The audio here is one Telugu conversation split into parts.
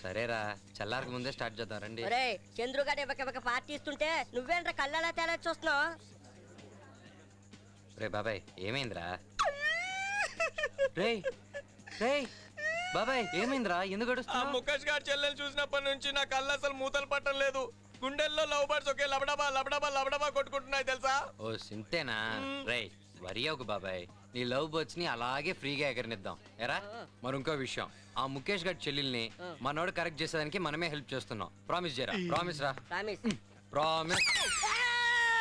సరేరా చల్లారకు ముందే స్టార్ట్ చేద్దాం రండి. చంద్రుగాడు ఇవ్వక పార్టీ ఇస్తుంటే నువ్వేంట్రా కళ్ళలా తేలా చూస్తున్నావు? రే బాబాయ్ ఏమైందిరా? రే రే బాబాయ్ ఏమైందిరా? ఎందుకు అడుస్తున్నావు? ముఖేష్ గారి చెల్లెలు చూసినప్పటి నుంచి నా కళ్ళు అసలు మూతలు పట్టం లేదు. గుండెల్లో లవ్ బర్డ్స్ ఒకే లబడబా లబడబా లబడబా కొట్టుకుంటున్నాయి తెలుసా? ఓ సింతేనా? రే వరి ఒక బాబాయ్, నీ లవ్ బర్డ్స్ ని అలాగే ఫ్రీగా ఎగరనిద్దాం ఎరా. మరి ఇంకో విషయం, ఆ ముఖేష్ గారి చెల్లెల్ని మనోడు కరెక్ట్ చేసేదానికి మనమే హెల్ప్ చేస్తున్నాం. ప్రామిస్ చేయరా? ప్రామిస్ రా. ప్రామిస్.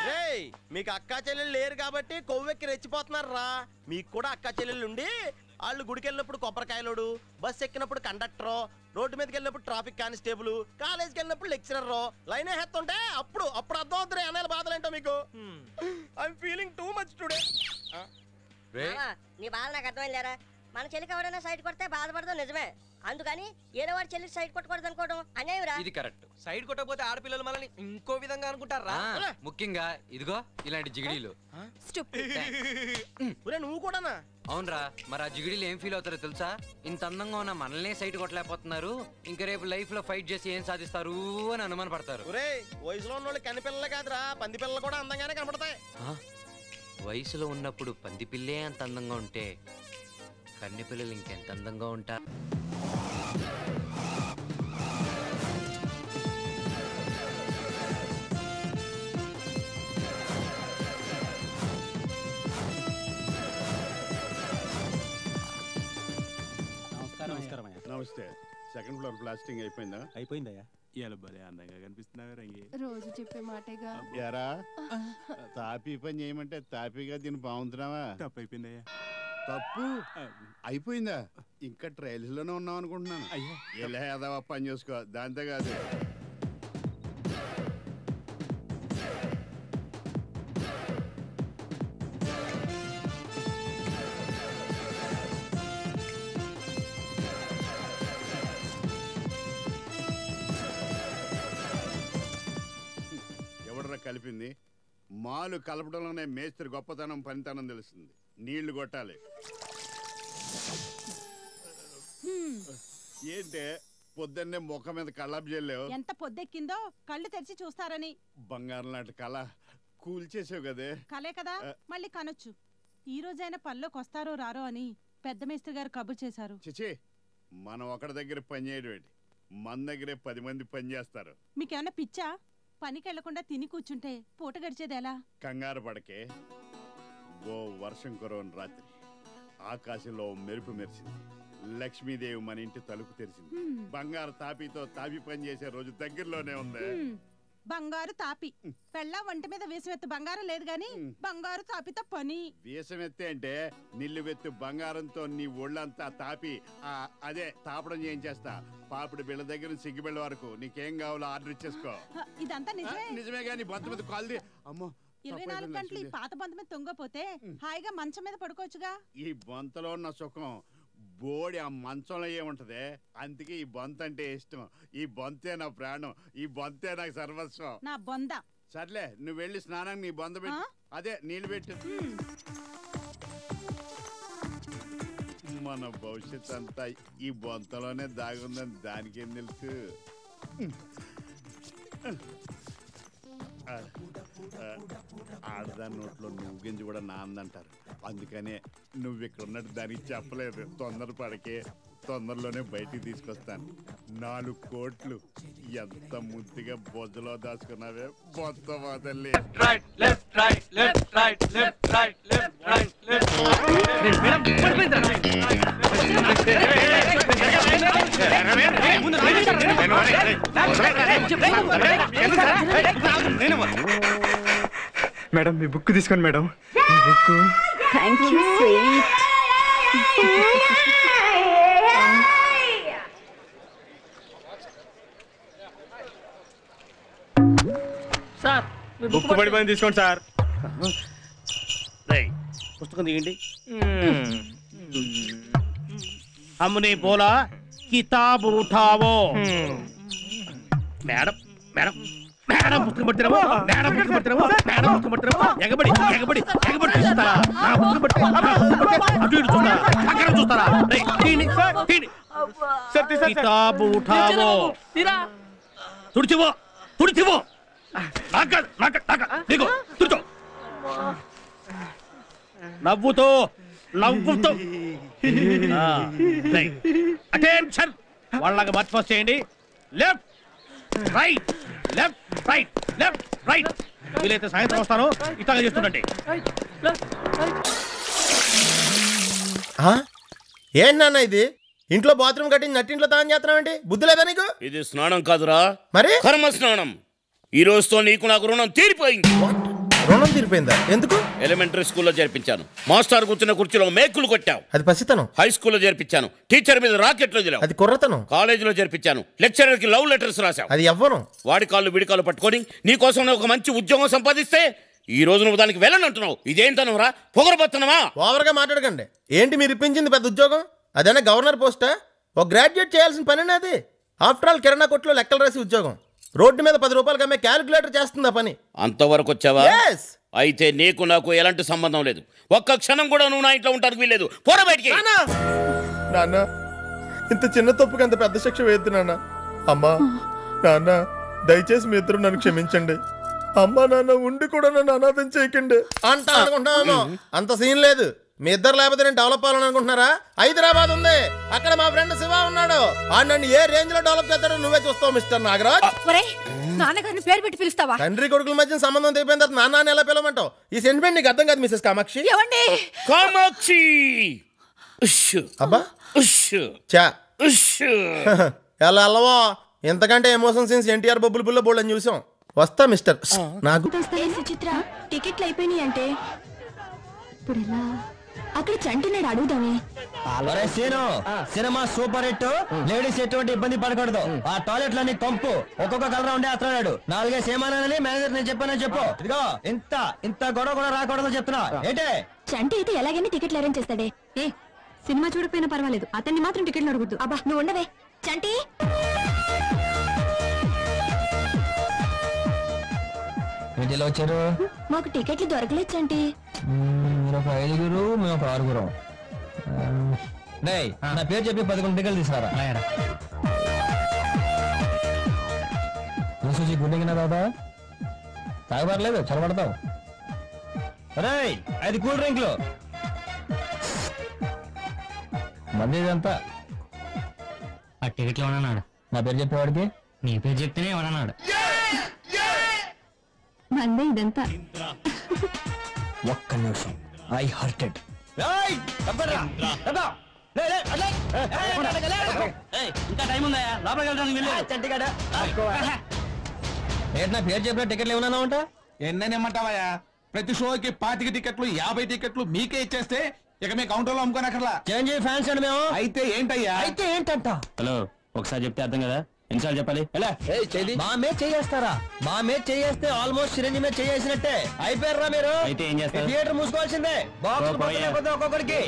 రేయ్ మీకు అక్కా చెల్లెలు లేరు కాబట్టి కొవ్వెక్కి రెచ్చిపోతున్నారు రా. మీకు కూడా అక్కా చెల్లెలు ఉండి వాళ్ళు గుడికి వెళ్ళినప్పుడు కొబ్బరికాయలోడు, బస్ ఎక్కినప్పుడు కండక్టర్, రోడ్డు మీదకి వెళ్ళినప్పుడు ట్రాఫిక్ కానిస్టేబుల్, కాలేజ్కి వెళ్ళినప్పుడు లెక్చరర్, లైన్ వేస్తుంటే అప్పుడు అర్థం అవుతుంది అనే బాధలు ఏంటో మీకు. I'm feeling too much today. నీ బాధ నాకు అర్థమైందిరా. మన చెల్లికి ఎవరైనా సైడ్ కొడితే బాధపడతాం నిజమే, అందుకని ఏదో వాడి చెల్లికి సైడ్ కొట్టకూడదు అనుకోవడం అన్యాయం రా. ఇది కరెక్ట్. సైడ్ కొట్టకపోతే ఆడపిల్లలు మనల్ని ఇంకో విధంగా అనుకుంటారా? ముఖ్యంగా ఇదిగో ఇలాంటి జిగిడీలు. నువ్వు కూడానా? అవునరా, మరి ఆ జిగిడీలు ఏం ఫీల్ అవుతారో తెలుసా? ఇంత అందంగా ఉన్న మనల్నే సైడ్ కొట్టలేకపోతున్నారు, ఇంకా రేపు లైఫ్ లో ఫైట్ చేసి ఏం సాధిస్తారు అని అనుమాన పడతారు. వయసులో ఉన్న వాళ్ళు కనిపిల్లలే కాదురా, పంది పిల్లలు కూడా అందంగానే కనపడతాయి. వయసులో ఉన్నప్పుడు పంది పిల్లే అంత అందంగా ఉంటే కన్నె పిల్లలు ఇంకెంత అందంగా ఉంటారు. నమస్తే. సెకండ్ ఫ్లోర్ ప్లాస్టింగ్ అయిపోయిందా? అయిపోయిందయ్యా. ఇయాల భలే అందంగా కనిపిస్తున్నావు రంగి. రోజు చెప్పే మాటేగా. యారా తాపీ పని చేయమంటే తాపీగా దీన్ని బాగుంటున్నావా? తప్పు అయిపోయిందయ్యా. తప్పు అయిపోయిందా? ఇంకా ట్రయల్స్ లోనే ఉన్నాం అనుకుంటున్నాను. ఎలా ఏదో పని చేసుకో, దాంతో కాదు. ఎవడరా కలిపింది? మాలు కలపడంలోనే మేస్త్రి గొప్పతనం పనితనం తెలుస్తుంది. నీళ్లు కొట్టాలి. ఏంటే పొద్దున్నే ముఖం మీద కళ్ళాపు చెల్లావు? ఎంత పొద్దెక్కిందో కళ్ళు తెరిచి చూస్తారని. బంగారం లాంటి కళ కూల్చేసావు కదే. కలే కదా, మళ్ళీ కనొచ్చు. ఈ రోజైనా పనిలోకి వస్తారో రారో అని పెద్ద మేస్త్రి గారు కబుర్ చేశారు. చిచి, మనం ఒకటి దగ్గర పని చేయడం, మన దగ్గరే 10 మంది పని చేస్తారు. మీకేమన్నా పిచ్చా? పనికి వెళ్లకుండా తిని కూర్చుంటే పూట గడిచేది ఎలా? కంగారు పడకే. ఓ వర్షం కురవని రాత్రి ఆకాశంలో మెరుపు మెరిసింది. లక్ష్మీదేవి మన ఇంటి తలుపు తెరిచింది. బంగారు తాపితో తాపి పని చేసే రోజు దగ్గరలోనే ఉంది. బంగారు తాపి పెళ్ళ వంట మీద వేసమెత్తు బంగారం లేదు గాని బంగారు తాపితో పని. వేసమెత్తే అంటే నిల్లువెత్తు బంగారంతో నీ ఒళ్ళంతా తాపి అదే తాపడం చేయించేస్తా. పాపిడి బిళ్ళ దగ్గర సిగ్గి బిళ్ళ వరకు నీకేం కావాలో ఆర్డర్ ఇచ్చేసుకో. ఇదంతా నిజమే. నిజమే గాని బొంత మీద కాల్ది. అమ్మో, 24 గంటలు ఈ పాత బొంత మీద తొంగపోతే హాయిగా మంచం మీద పడుకోవచ్చుగా. ఈ బొంతలో ఉన్న సుఖం బోడి ఆ మంచంలో ఏముంటది. అందుకే ఈ బొంత అంటే ఇష్టం. ఈ బొంతే నా ప్రాణం, ఈ బొంతే నాకు సర్వస్వం. నా బొంద. సర్లే, నువ్వు వెళ్ళి స్నానానికి నీ బొంద పెట్టు. అదే నీళ్ళు పెట్టు. మన భవిష్యత్ అంతా ఈ బొంతలోనే దాగుందని దానికేం తెలుసు. ఆడదాని నోట్లో నువ్వు గింజ కూడా నాందంటారు. అందుకనే నువ్వు ఇక్కడ ఉన్నట్టు దానికి చెప్పలేదు. తొందరపడకే, తొందరలోనే బయటికి తీసుకొస్తాను. 4 కోట్లు ఎంత ముద్దుగా బొజ్జలో దాచుకున్నావే బొత్త వదల్లి. మేడం మీ బుక్ తీసుకోండి madam. Book. Thank you sweet. Sir book పడిపోయింది, తీసుకోండి సార్. పుస్తకం దిగండి. हमने बोला किताब उठाओ. మేడం మేడం మేడం పుస్తకం పడుతున్నావు మేడం పుస్తకం పడుతున్నావు మేడం పుస్తకం పడుతున్నావు ఎగబడి ఎగబడి ఎగబడి చూస్తారా నా పుస్తకం పడుతున్నావు అటు ఇటు చూస్తారా అక్కడ చూస్తారా కితాబు ఉఠావో తుడిచివో తుడిచివో నీకు తుడిచో నవ్వుతో నవ్వుతో అటెన్షన్ వాళ్ళకి మార్చి ఫస్ట్ చేయండి left right left right left right వీలైతే సాయంత్రం వస్తాను ఇట్లాగా చేస్తుండండి ఏంటి నాన్న ఇది ఇంట్లో బాత్రూమ్ కట్టించి నట్టింట్లో తాను చేస్తున్నావు బుద్ధి లేదా నీకు ఇది స్నానం కాదురా మరి కర్మ స్నానం ఈ రోజుతో నీకు నాకు రుణం తీరిపోయింది రుణం తీరిపోయిందా ఎందుకు ఎలిమెంటరీ స్కూల్లో చేర్పించాను మాస్టర్ కూర్చున్న కుర్చీలో మేకులు కొట్టావు అది పసితనం హై స్కూల్లో చేర్పించాను టీచర్ మీద రాకెట్లు వదిలావు అది కుర్రతనం కాలేజీలో చేర్పించాను లెక్చరర్ కి లవ్ లెటర్స్ రాశావు అది ఎవ్వరం వాడి కాళ్ళు విడి కాళ్ళు పట్టుకొని నీ కోసం ఒక మంచి ఉద్యోగం సంపాదిస్తే ఈ రోజు నువ్వు దానికి వెళ్ళనంటున్నావు ఇదేంటనవరా పొగరబోతున్నావా ఓవర్గా మాట్లాడకండి ఏంటి మీరు ఇప్పించింది పెద్ద ఉద్యోగం అదేనా గవర్నర్ పోస్టా ఒక గ్రాడ్యుయేట్ చేయాల్సిన పని అది ఆఫ్టర్ ఆల్ కిరాణా కొట్లో లెక్కలు రాసి ఉద్యోగం రోడ్డు మీద 10 రూపాయలకి అమ్మే క్యాలిక్యులేటర్ చేస్తుంది ఆ పని అంతవరకు వచ్చావా అయితే నీకు నాకు ఎలాంటి సంబంధం లేదు ఒక్క క్షణం కూడా నువ్వు నా ఇంట్లో ఉంటానికి వీల్లేదు పోరా బయటికి నాన్న ఇంత చిన్న తప్పుకి అంత పెద్ద శిక్ష వేయద్దు నాన్న అమ్మా నాన్న దయచేసి మీ ఇద్దరు నన్ను క్షమించండి అమ్మా నాన్న ఉండి కూడా నన్ను అనాథం చేయకండి అంట అనుకుంటున్నాను అంత సీన్ లేదు మీ ఇద్దరు లేకపోతే నేను డెవలప్ అవ్వాలని అనుకుంటున్నారా హైదరాబాద్ ఉంది అక్కడ మా ఫ్రెండ్ శివ ఉన్నాడు ఆ నన్ను ఏ రేంజ్ లో డెవలప్ చేస్తాడో నువ్వే చూస్తావు మిస్టర్ నాగరాజ్ నాన్నగారిని పేరు పెట్టి పిలుస్తావా తండ్రి కొడుకుల మధ్య సంబంధం తెగిపోయిన తర్వాత నాన్న ఎలా పిలవమంటావు ఈ సెంటిమెంట్ నీకు అర్థం కాదు మిసెస్ కామాక్షి కామాక్షి అబ్బా చా ఎలా అల్లవా ఎంతకంటే ఎమోషన్ సీన్స్ ఎన్టీఆర్ బొబ్బులు బుల్ల బోల్డ్ అని చూసాం వస్తా మిస్టర్ నాకు సుచిత్ర టికెట్లు అయిపోయినాయి అంటే ఇప్పుడు ఎలా అక్కడ చంటినాడు అడుగుదామే సినిమా సూపర్ హిట్ లేడీస్ ఎటువంటి ఇబ్బంది పడకూడదు ఆ టాయిలెట్ లన్నీ కంపు ఒక్కొక్క కలర్ ఉండే అతడాడు 4 సేమానని మేనేజర్ నేను చెప్పానని చెప్పు ఇదిగో ఇంత గొడవ కూడా రాకూడదు చెప్తున్నా ఏంటే చంటి అయితే ఎలాగైనా టికెట్లు అరేంజ్ చేస్తాడే ఏ సినిమా చూడకపోయినా పర్వాలేదు అతన్ని మాత్రం టికెట్లు అడగద్దు అబ్బా నువ్వు ఉండవే చంటి వీటిలో వచ్చారు మాకు టికెట్లు దొరకలేదు చంటి మీరు ఒక 5గురు మేము ఒక 6గురం నా పేరు చెప్పి 11 టికెట్లు తీసుకురా చూసి గుండెకి దాదా తాగబడలేదు చలబడతావు 5 కూల్ డ్రింక్లు మంది ఇదంతా ఆ టికెట్లు ఏమన్నాడు నా పేరు చెప్పేవాడికి నీ పేరు చెప్తేనే ఏమన్నాడు మందే ఇదంతా ఒక్క నిమిషం ఐ హర్టెడ్ ఇంకా టైం ఉందా లోపలికి వెళ్ళడానికి నా పేరు చెప్పిన టికెట్లు ఏమన్నా ఉంటా ఎన్నేమంటావా ప్రతి షోకి 25 టికెట్లు 50 టికెట్లు మీకే ఇచ్చేస్తే ఇక మీ కౌంటర్ లో అమ్ముకోనక్కర్లా చేంజ్ ఫ్యాన్స్ అండి మేము అయితే ఏంటయ్యా అయితే ఏంటంట హలో ఒకసారి చెప్తే అర్థం కదా ఎన్నిసార్లు చెప్పాలి మా మీద చేయేస్తారా మా మీద చేయేస్తే ఆల్మోస్ట్ చిరంజీవి మీద చేసినట్టే అయిపోయారా మీరు అయితే ఏం చేస్తారు థియేటర్ మూసుకోవాల్సిందే ఒక్కొక్కడికి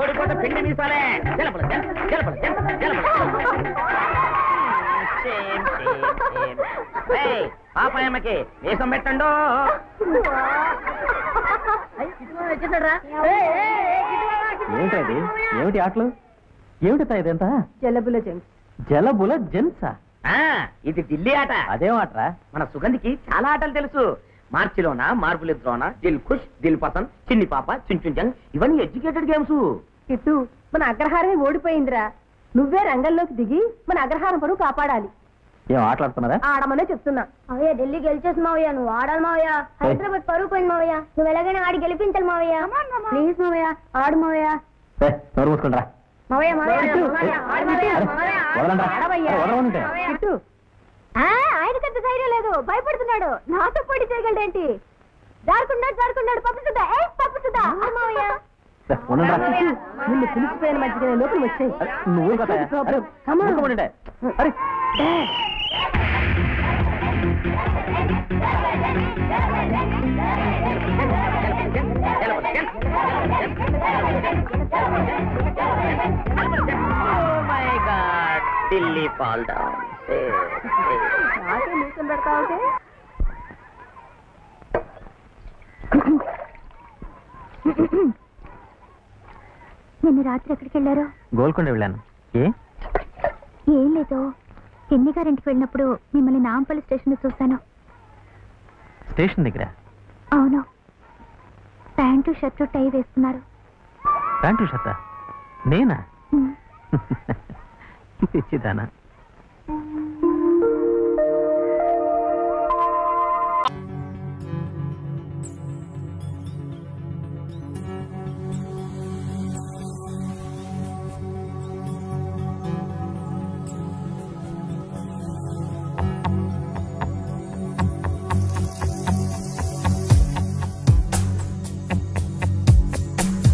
ఓడిపోతే పిండి మీసాలే పాపాయమ్మకి వేసం పెట్టండు ఏమిటది? ఏమిటి ఆటలు? ఏమిటి ఇదంతా? జలబుల జెంట్స్. జలబుల జెంట్సా? ఇది ఢిల్లీ ఆట. అదేం ఆటరా? మన సుగంధికి చాలా ఆటలు తెలుసు. మార్చిలోన మార్పులిద్రోన, దిల్ ఖుష్, దిల్ పసంద్, చిన్ని పాప, చుంచుంజంగ్, ఇవన్నీ ఎడ్యుకేటెడ్ గేమ్స్. ఇటు మన అగ్రహారమే ఓడిపోయిందిరా. నువ్వే రంగంలోకి దిగి మన అగ్రహారం పరువు కాపాడాలి. ఏం ఆటలాడుతున్నారా? ఆడమనే చెప్తున్నా. అవయ్య ఢిల్లీ గెలిచేసి మావయ్య, నువ్వు ఆడాలి మావయ్య. హైదరాబాద్ పరువు పోయింది మావయ్య, నువ్వు ఎలాగైనా ఆడి గెలిపించాలి మావయ్య. ప్లీజ్ మావయ్య, ఆడు మావయ్య. నోరు మూసుకుంటారా? మావయ్య మావయ్య ఆయనకంత ధైర్యం లేదు, భయపడుతున్నాడు. నాతో పోటీ చేయగలడేంటి? జారుకున్నాడు పప్పుతుందా? పప్పుతుందా మావయ్య? నిన్ను పిలిచిపోయిన మధ్యగా లోపల వచ్చాయి. నువ్వు కదా అరే ఢిల్లీ ఫాల్ డౌన్. నాకే నీసం పెడతావుతే. నిన్న రాత్రి ఎక్కడికి వెళ్ళారు? గోల్కొండ వెళ్ళాను. ఏం లేదు, ఎన్ని గారింటికి వెళ్ళినప్పుడు మిమ్మల్ని నాంపల్లి స్టేషన్ లో చూశాను. స్టేషన్ దగ్గర? అవును, ప్యాంటు షర్టు టై వేస్తున్నారు. ప్యాంటు షర్టా? నేనా? పిచ్చిదానా?